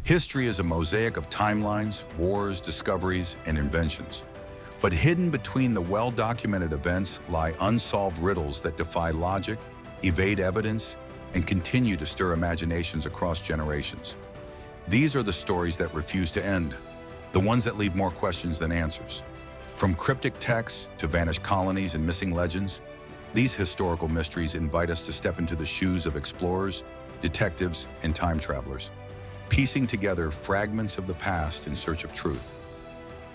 History is a mosaic of timelines, wars, discoveries, and inventions. But hidden between the well-documented events lie unsolved riddles that defy logic, evade evidence, and continue to stir imaginations across generations. These are the stories that refuse to end, the ones that leave more questions than answers. From cryptic texts to vanished colonies and missing legends, these historical mysteries invite us to step into the shoes of explorers, detectives, and time travelers, piecing together fragments of the past in search of truth.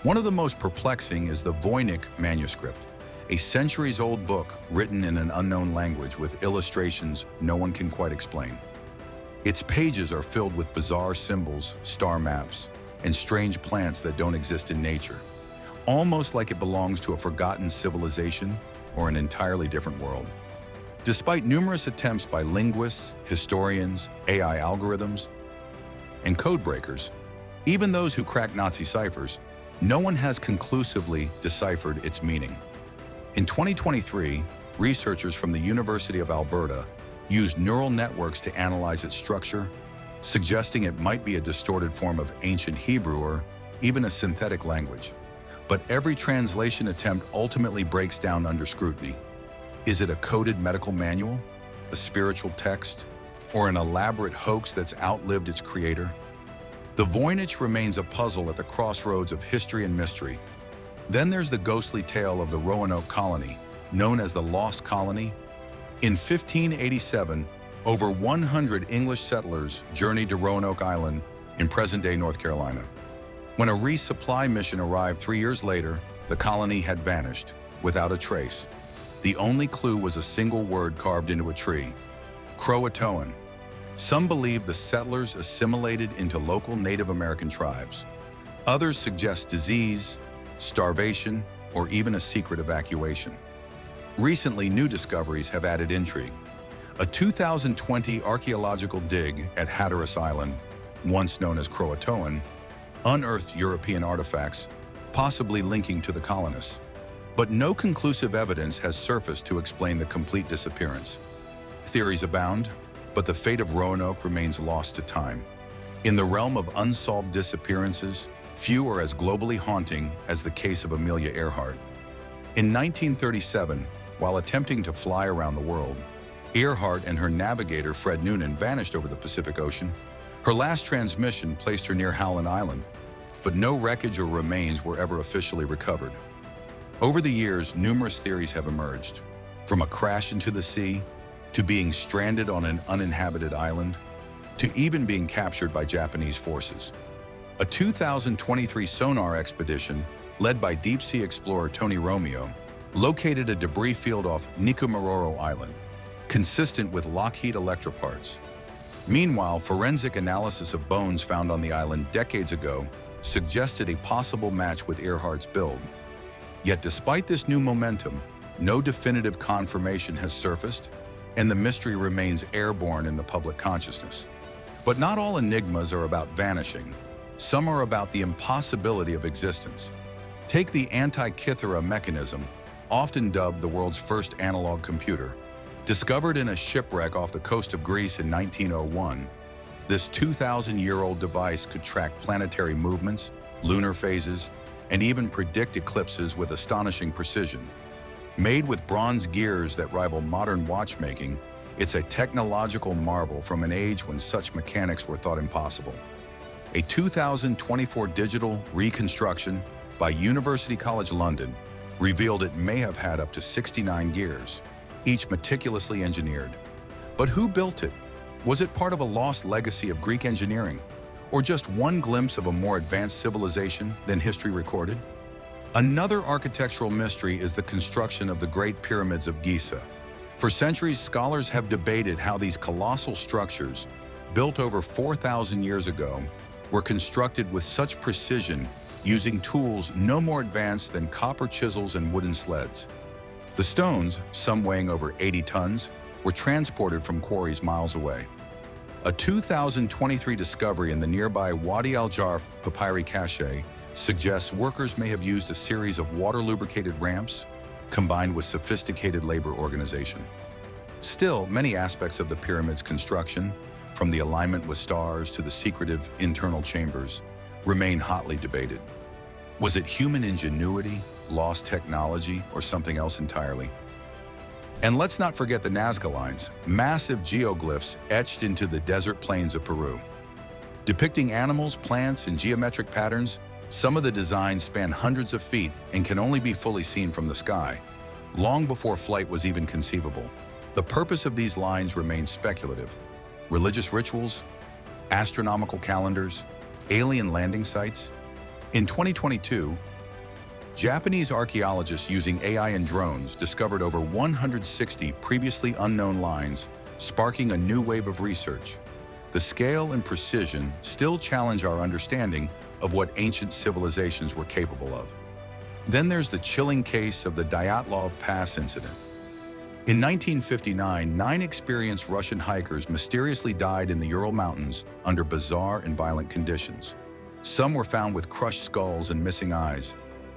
One of the most perplexing is the Voynich manuscript, a centuries-old book written in an unknown language with illustrations no one can quite explain. Its pages are filled with bizarre symbols, star maps, and strange plants that don't exist in nature, almost like it belongs to a forgotten civilization or an entirely different world. Despite numerous attempts by linguists, historians, AI algorithms, and codebreakers, even those who crack Nazi ciphers, no one has conclusively deciphered its meaning. In 2023, researchers from the University of Alberta used neural networks to analyze its structure, suggesting it might be a distorted form of ancient Hebrew or even a synthetic language. But every translation attempt ultimately breaks down under scrutiny. Is it a coded medical manual, a spiritual text, or an elaborate hoax that's outlived its creator? The Voynich remains a puzzle at the crossroads of history and mystery. Then there's the ghostly tale of the Roanoke colony, known as the Lost Colony. In 1587, over 100 English settlers journeyed to Roanoke Island in present-day North Carolina. When a resupply mission arrived 3 years later, the colony had vanished, without a trace. The only clue was a single word carved into a tree: Croatoan. Some believe the settlers assimilated into local Native American tribes. Others suggest disease, starvation, or even a secret evacuation. Recently, new discoveries have added intrigue. A 2020 archaeological dig at Hatteras Island, once known as Croatoan, unearthed European artifacts, possibly linking to the colonists. But no conclusive evidence has surfaced to explain the complete disappearance. Theories abound, but the fate of Roanoke remains lost to time. In the realm of unsolved disappearances, few are as globally haunting as the case of Amelia Earhart. In 1937, while attempting to fly around the world, Earhart and her navigator Fred Noonan vanished over the Pacific Ocean. Her last transmission placed her near Howland Island, but no wreckage or remains were ever officially recovered. Over the years, numerous theories have emerged, from a crash into the sea, to being stranded on an uninhabited island, to even being captured by Japanese forces. A 2023 sonar expedition, led by deep-sea explorer Tony Romeo, located a debris field off Nikumaroro Island, consistent with Lockheed Electroparts. Meanwhile, forensic analysis of bones found on the island decades ago suggested a possible match with Earhart's build. Yet despite this new momentum, no definitive confirmation has surfaced, and the mystery remains airborne in the public consciousness. But not all enigmas are about vanishing. Some are about the impossibility of existence. Take the Antikythera mechanism, often dubbed the world's first analog computer. Discovered in a shipwreck off the coast of Greece in 1901, this 2,000-year-old device could track planetary movements, lunar phases, and even predict eclipses with astonishing precision. Made with bronze gears that rival modern watchmaking, it's a technological marvel from an age when such mechanics were thought impossible. A 2024 digital reconstruction by University College London revealed it may have had up to 69 gears, each meticulously engineered. But who built it? Was it part of a lost legacy of Greek engineering, or just one glimpse of a more advanced civilization than history recorded? Another architectural mystery is the construction of the Great Pyramids of Giza. For centuries, scholars have debated how these colossal structures, built over 4,000 years ago, were constructed with such precision using tools no more advanced than copper chisels and wooden sleds. The stones, some weighing over 80 tons, were transported from quarries miles away. A 2023 discovery in the nearby Wadi al-Jarf papyri cache suggests workers may have used a series of water-lubricated ramps combined with sophisticated labor organization. Still, many aspects of the pyramid's construction, from the alignment with stars to the secretive internal chambers, remain hotly debated. Was it human ingenuity, lost technology, or something else entirely? And let's not forget the Nazca lines, massive geoglyphs etched into the desert plains of Peru. Depicting animals, plants, and geometric patterns, some of the designs span hundreds of feet and can only be fully seen from the sky, long before flight was even conceivable. The purpose of these lines remains speculative. Religious rituals, astronomical calendars, alien landing sites. In 2022, Japanese archaeologists using AI and drones discovered over 160 previously unknown lines, sparking a new wave of research. The scale and precision still challenge our understanding of what ancient civilizations were capable of. Then there's the chilling case of the Dyatlov Pass incident. In 1959, 9 experienced Russian hikers mysteriously died in the Ural Mountains under bizarre and violent conditions. Some were found with crushed skulls and missing eyes,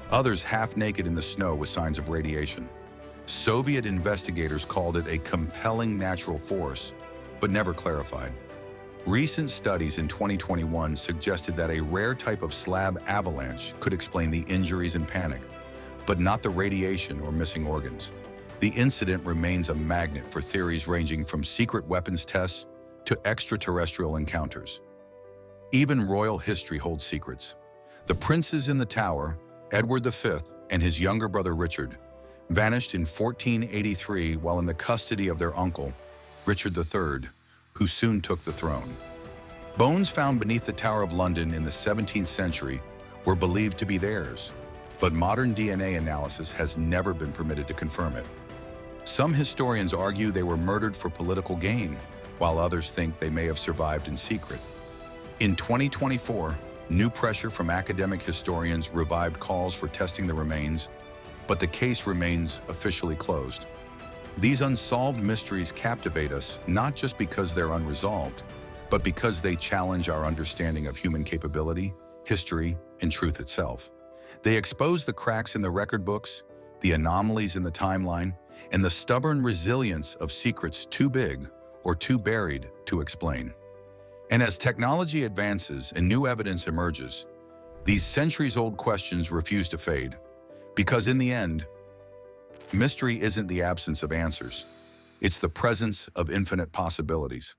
others half naked in the snow with signs of radiation. Soviet investigators called it a compelling natural force, but never clarified. Recent studies in 2021 suggested that a rare type of slab avalanche could explain the injuries and panic, but not the radiation or missing organs. The incident remains a magnet for theories ranging from secret weapons tests to extraterrestrial encounters. Even royal history holds secrets. The princes in the tower, Edward V and his younger brother Richard, vanished in 1483 while in the custody of their uncle, Richard III, who soon took the throne. Bones found beneath the Tower of London in the 17th century were believed to be theirs, but modern DNA analysis has never been permitted to confirm it. Some historians argue they were murdered for political gain, while others think they may have survived in secret. In 2024, new pressure from academic historians revived calls for testing the remains, but the case remains officially closed. These unsolved mysteries captivate us not just because they're unresolved, but because they challenge our understanding of human capability, history, and truth itself. They expose the cracks in the record books, the anomalies in the timeline, and the stubborn resilience of secrets too big or too buried to explain. And as technology advances and new evidence emerges, these centuries-old questions refuse to fade. Because in the end, mystery isn't the absence of answers. It's the presence of infinite possibilities.